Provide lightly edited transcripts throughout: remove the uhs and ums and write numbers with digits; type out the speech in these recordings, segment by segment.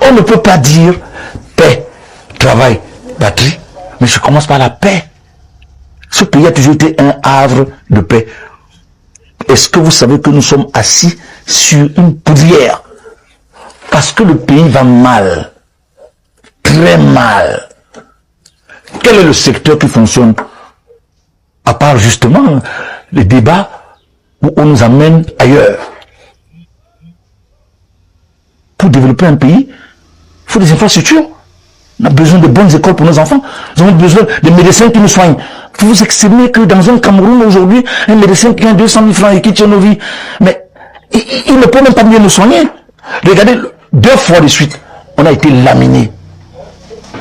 On ne peut pas dire paix, travail, patrie, mais je commence par la paix. Ce pays a toujours été un havre de paix. Est-ce que vous savez que nous sommes assis sur une poudrière? Parce que le pays va mal. Très mal. Quel est le secteur qui fonctionne? À part justement les débats où on nous amène ailleurs. Pour développer un pays, il faut des infrastructures. On a besoin de bonnes écoles pour nos enfants. Nous avons besoin de médecins qui nous soignent. Vous vous exprimez que dans un Cameroun aujourd'hui, un médecin qui a 200 000 francs et qui tient nos vies, mais il ne peut même pas mieux nous soigner. Regardez, 2 fois de suite, on a été laminé.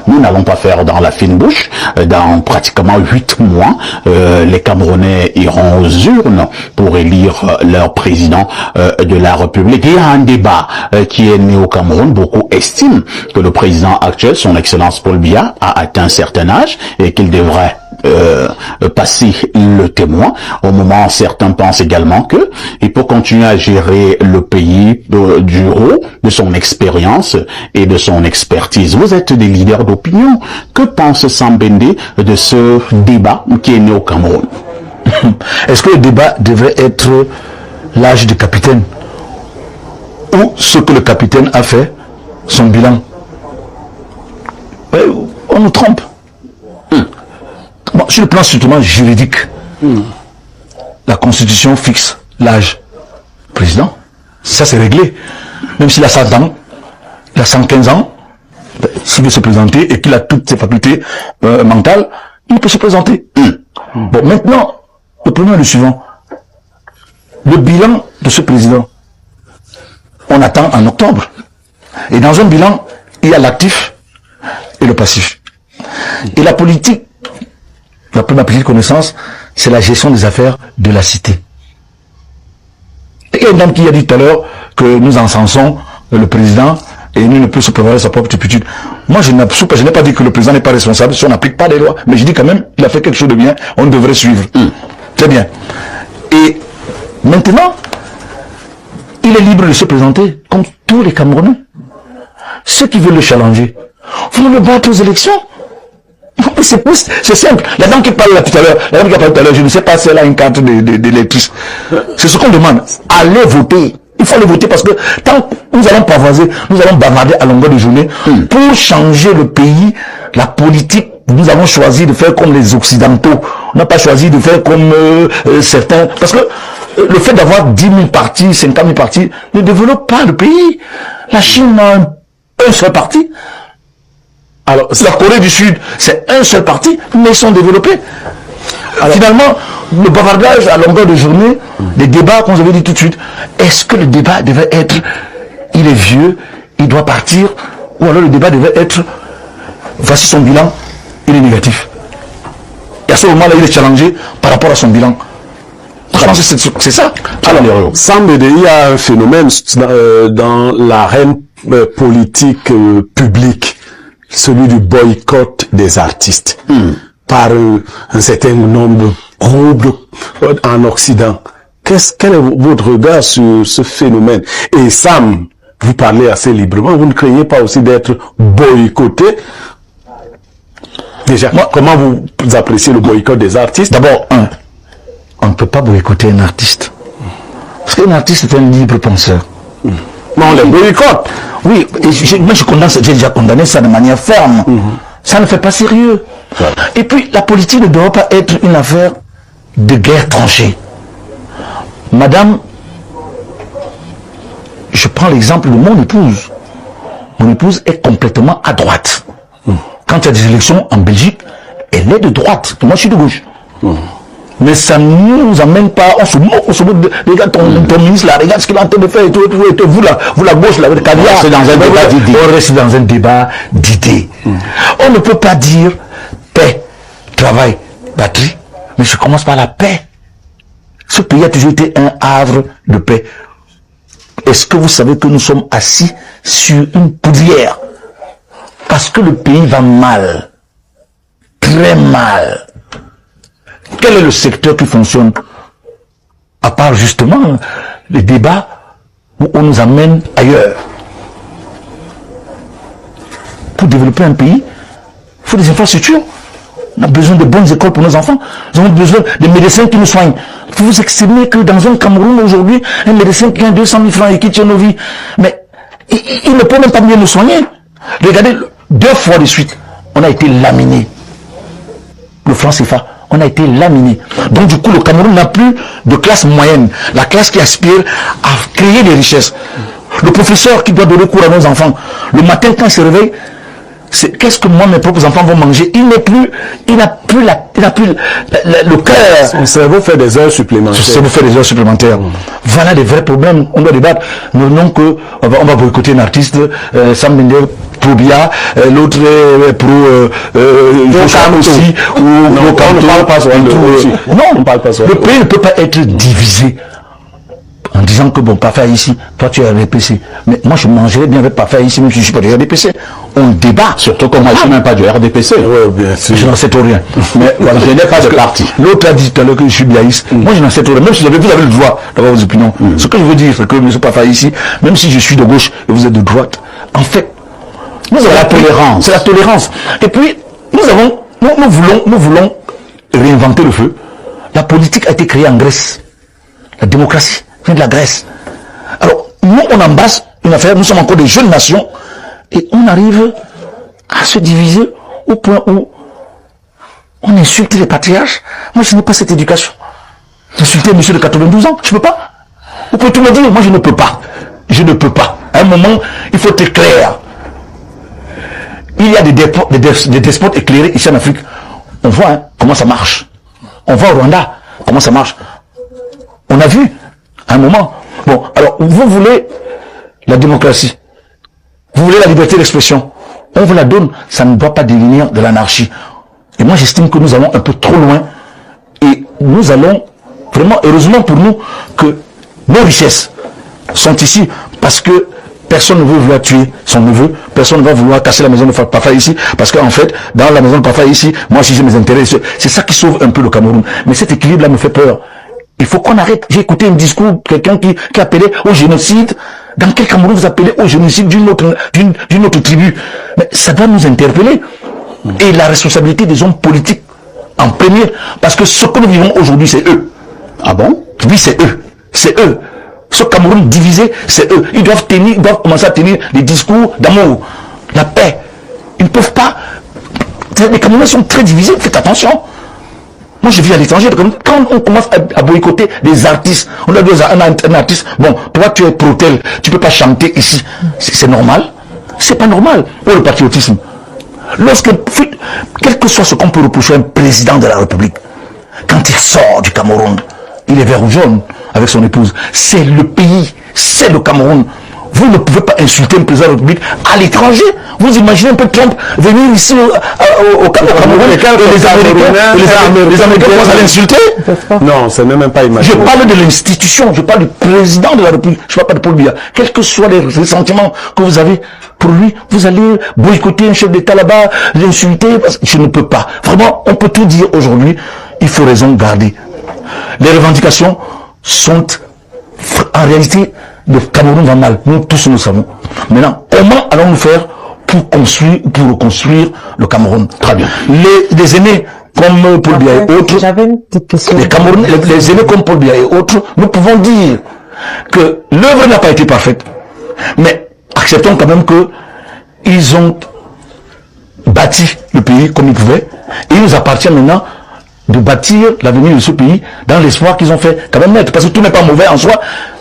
Nous n'allons pas faire dans la fine bouche. Dans pratiquement 8 mois, les Camerounais iront aux urnes pour élire leur président de la République. Il y a un débat qui est né au Cameroun. Beaucoup estiment que le président actuel, son Excellence Paul Biya, a atteint un certain âge et qu'il devrait passer le témoin. Au moment, certains pensent également que il peut continuer à gérer le pays du haut de son expérience et de son expertise. Vous êtes des leaders d'opinion. Que pense Sambende de ce débat qui est né au Cameroun? Est-ce que le débat devrait être l'âge du capitaine ou ce que le capitaine a fait, son bilan? On nous trompe. Bon, sur le plan strictement juridique, la Constitution fixe l'âge président. Ça, c'est réglé. Même s'il a 100 ans, il a 115 ans, s'il veut se présenter et qu'il a toutes ses facultés mentales, il peut se présenter. Bon, maintenant, le problème est le suivant. Le bilan de ce président, on attend en octobre. Et dans un bilan, il y a l'actif et le passif. Et la politique, la première petite connaissance, c'est la gestion des affaires de la cité. Et il y a un homme qui a dit tout à l'heure que nous encensons le président et il ne peut se préparer sa propre turpitude. Moi, je n'ai pas dit que le président n'est pas responsable si on n'applique pas les lois, mais je dis quand même qu'il a fait quelque chose de bien, on devrait suivre. Très bien. Et maintenant, il est libre de se présenter comme tous les Camerounais. Ceux qui veulent le challenger vont le battre aux élections. C'est simple. La dame qui parle là tout à l'heure, je ne sais pas si elle a une carte d'électrice. C'est ce qu'on demande. Allez voter. Il faut aller voter parce que tant que nous allons pavoiser, nous allons bavarder à longueur de journée pour changer le pays, la politique. Nous avons choisi de faire comme les Occidentaux. On n'a pas choisi de faire comme certains. Parce que le fait d'avoir 10 000 partis, 50 000 partis, ne développe pas le pays. La Chine a un seul parti. Alors, la Corée du Sud, c'est un seul parti, mais ils sont développés. Alors, finalement, le bavardage à longueur de journée, les débats, comme vous avez dit tout de suite, est-ce que le débat devait être, il est vieux, il doit partir, ou alors le débat devait être, voici son bilan, il est négatif. Et à ce moment-là, il est challengé par rapport à son bilan. C'est ça. Alors, Sambede, il y a un phénomène dans l'arène politique publique, celui du boycott des artistes par un certain nombre de groupes en Occident. Quel est votre regard sur ce phénomène? Et Sam, vous parlez assez librement, vous ne craignez pas aussi d'être boycotté? Déjà, comment vous appréciez le boycott des artistes? D'abord, on ne peut pas boycotter un artiste. Parce qu'un artiste est un libre penseur. Mais on les boycotte. Oui, et moi j'ai déjà condamné ça de manière ferme. Ça ne fait pas sérieux. Et puis, la politique ne doit pas être une affaire de guerre tranchée. Madame, je prends l'exemple de mon épouse. Mon épouse est complètement à droite. Quand il y a des élections en Belgique, elle est de droite. Moi, je suis de gauche. Mais ça ne nous amène pas, on se moque, regarde ton ministre là, regarde ce qu'il est en train de faire, et tout, vous la gauche, là, c'est dans un débat d'idées. On reste dans un débat d'idées. On ne peut pas dire paix, travail, patrie, mais je commence par la paix. Ce pays a toujours été un havre de paix. Est-ce que vous savez que nous sommes assis sur une poudrière? Parce que le pays va mal. Très mal. Quel est le secteur qui fonctionne? À part justement les débats où on nous amène ailleurs. pour développer un pays, il faut des infrastructures. On a besoin de bonnes écoles pour nos enfants. Nous avons besoin de médecins qui nous soignent. Vous vous estimez que dans un Cameroun aujourd'hui, un médecin qui a 200 000 francs et qui tient nos vies, mais il ne peut même pas mieux nous soigner. Regardez, 2 fois de suite, on a été laminé. Le franc CFA, on a été laminé. Donc du coup, le Cameroun n'a plus de classe moyenne. La classe qui aspire à créer des richesses. Le professeur qui doit donner cours à nos enfants, le matin quand il se réveille, qu'est-ce que moi mes propres enfants vont manger? Il n'a plus le cœur. Son cerveau fait des heures supplémentaires. Son cerveau fait des heures supplémentaires. Voilà des vrais problèmes. On doit débattre. Non que on va boycotter un artiste, Sam Bende pro Biya, l'autre pro Jocham aussi, ou non, on ne parle pas sur non, on parle pas sur le pays ne peut pas être divisé en disant que bon, Parfait ici, toi tu es RDPC. Mais moi je mangerais bien avec Parfait ici, même si je suis pas du RDPC. On débat. Surtout que moi je ne suis même pas du RDPC. Oui, bien sûr. Je n'en sais tout rien. Mais voilà, je n'ai pas de parti. L'autre a dit tout à l'heure que je suis biaïste. Moi je n'en sais tout rien. Même si vous avez le droit d'avoir vos opinions. Ce que je veux dire, c'est que M. Parfait ici, même si je suis de gauche et vous êtes de droite, en fait, c'est la tolérance. C'est la tolérance. Et puis, nous voulons réinventer le feu. La politique a été créée en Grèce. La démocratie vient de la Grèce. Alors, nous, on embrasse une affaire, nous sommes encore des jeunes nations, et on arrive à se diviser au point où on insulte les patriarches. Moi, je n'ai pas cette éducation. Insulter un monsieur de 92 ans, je ne peux pas. Vous pouvez tout me dire, moi je ne peux pas. Je ne peux pas. À un moment, il faut être clair. Il y a des despotes éclairés ici en Afrique. On voit comment ça marche. On voit au Rwanda comment ça marche. On a vu à un moment. Bon, alors vous voulez la démocratie. Vous voulez la liberté d'expression. On vous la donne. Ça ne doit pas devenir de l'anarchie. Et moi j'estime que nous allons un peu trop loin. Et nous allons vraiment, heureusement pour nous, que nos richesses sont ici parce que personne ne veut vouloir tuer son neveu, personne ne va vouloir casser la maison de Parfait ici, parce qu'en fait, dans la maison de Parfait ici, moi aussi j'ai mes intérêts, c'est ça qui sauve un peu le Cameroun. Mais cet équilibre-là me fait peur. Il faut qu'on arrête. J'ai écouté un discours, quelqu'un qui appelait au génocide. Dans quel Cameroun vous appelez au génocide d'une autre tribu? Mais ça doit nous interpeller. Et la responsabilité des hommes politiques en premier, parce que ce que nous vivons aujourd'hui, c'est eux. Ah bon? Oui, c'est eux. C'est eux. Ce Cameroun divisé, c'est eux. Ils doivent commencer à tenir des discours d'amour, la paix. Ils ne peuvent pas. Les Camerounais sont très divisés, faites attention. Moi, je vis à l'étranger. Quand on commence à boycotter des artistes, on a dit un artiste, bon, toi, tu es pro-tel, tu ne peux pas chanter ici. C'est normal? C'est pas normal. Pour le patriotisme. Quel que soit ce qu'on peut reprocher à un président de la République, quand il sort du Cameroun, il est vert ou jaune avec son épouse. C'est le pays, c'est le Cameroun. Vous ne pouvez pas insulter un président de la République à l'étranger. Vous imaginez un peu Trump venir ici au Cameroun et les Américains vont l'insulter? Non, c'est même pas imaginé. Je parle de l'institution, je parle du président de la République, je ne parle pas de Paul Biya. Quels que soient les ressentiments que vous avez pour lui, vous allez boycotter un chef d'État là-bas, l'insulter, parce que je ne peux pas. Vraiment, on peut tout dire aujourd'hui, il faut raison garder. Les revendications sont en réalité, le Cameroun va mal. Nous tous nous savons. Maintenant, comment allons-nous faire pour reconstruire le Cameroun? Très bien. Les aînés comme Paul Biya et autres, j'avais une petite question. Les aînés comme Paul Biya et autres, nous pouvons dire que l'œuvre n'a pas été parfaite. Mais acceptons quand même que ils ont bâti le pays comme ils pouvaient. Et il nous appartient maintenant de bâtir l'avenir de ce pays dans l'espoir qu'ils ont fait quand même naître. Parce que tout n'est pas mauvais en soi,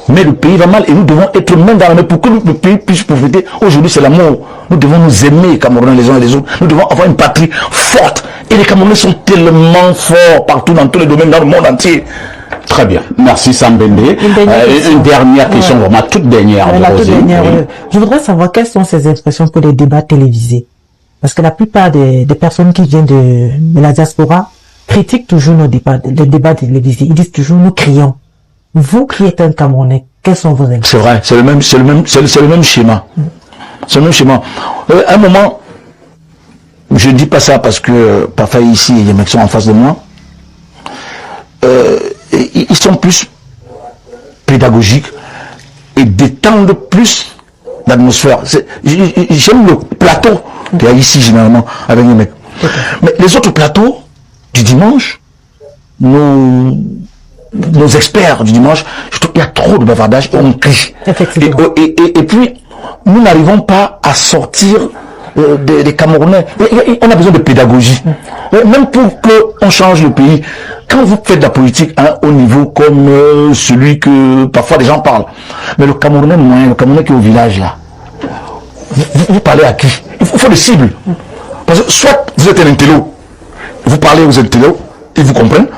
mais le pays va mal et nous devons être main dans la main pour que le pays puisse profiter. Aujourd'hui, c'est l'amour. Nous devons nous aimer, Camerounais, les uns et les autres. Nous devons avoir une patrie forte. Et les Camerounais sont tellement forts partout dans tous les domaines, dans le monde entier. Très bien. Merci Sam Bende. Une dernière question, vraiment toute dernière. Je voudrais savoir quelles sont ces expressions pour les débats télévisés. Parce que la plupart des personnes qui viennent de la diaspora critiquent toujours les débats télévisés. Ils disent toujours nous crions. Vous qui êtes un Camerounais, quels sont vos expressions? C'est vrai, c'est le même schéma. C'est le même schéma. À un moment, je ne dis pas ça parce que Parfait ici, il y a des mecs qui sont en face de moi. Ils sont plus pédagogiques et détendent plus l'atmosphère. J'aime le plateau Il y a ici, généralement, avec les mecs. Mais les autres plateaux du dimanche, nos experts du dimanche, je trouve qu'il y a trop de bavardage et on crie. Et puis, nous n'arrivons pas à sortir des Camerounais. On a besoin de pédagogie. Même pour qu'on change le pays. Quand vous faites de la politique à un haut niveau comme celui que parfois les gens parlent, mais le Camerounais moyen, le Camerounais qui est au village là, vous parlez à qui? Il faut des cibles. Parce que soit vous êtes un intello, vous parlez aux intellos, ils vous comprennent,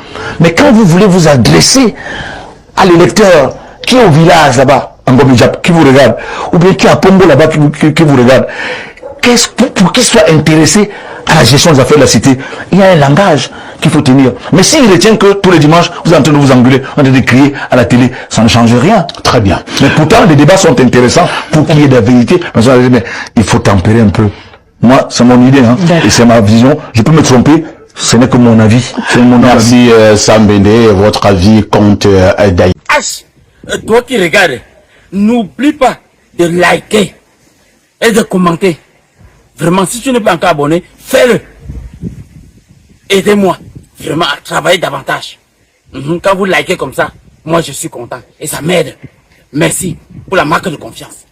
mais quand vous voulez vous adresser à l'électeur qui est au village là-bas, en Gomidjap, qui vous regarde, ou bien qui est à Pombo là-bas, qui vous regarde, pour qu'il soit intéressé à la gestion des affaires de la cité, il y a un langage qu'il faut tenir. Mais s'il retient que tous les dimanches, vous êtes en train de vous engueuler, en train de crier à la télé, ça ne change rien. Très bien. Mais pourtant, les débats sont intéressants pour qu'il y ait de la vérité. Mais il faut tempérer un peu. Moi, c'est mon idée, hein, et c'est ma vision. Je peux me tromper, ce n'est que mon avis. Merci Sambende, votre avis compte d'ailleurs. Toi qui regardes, n'oublie pas de liker et de commenter. Vraiment, si tu n'es pas encore abonné, fais-le. Aidez-moi vraiment à travailler davantage. Quand vous likez comme ça, moi je suis content et ça m'aide. Merci pour la marque de confiance.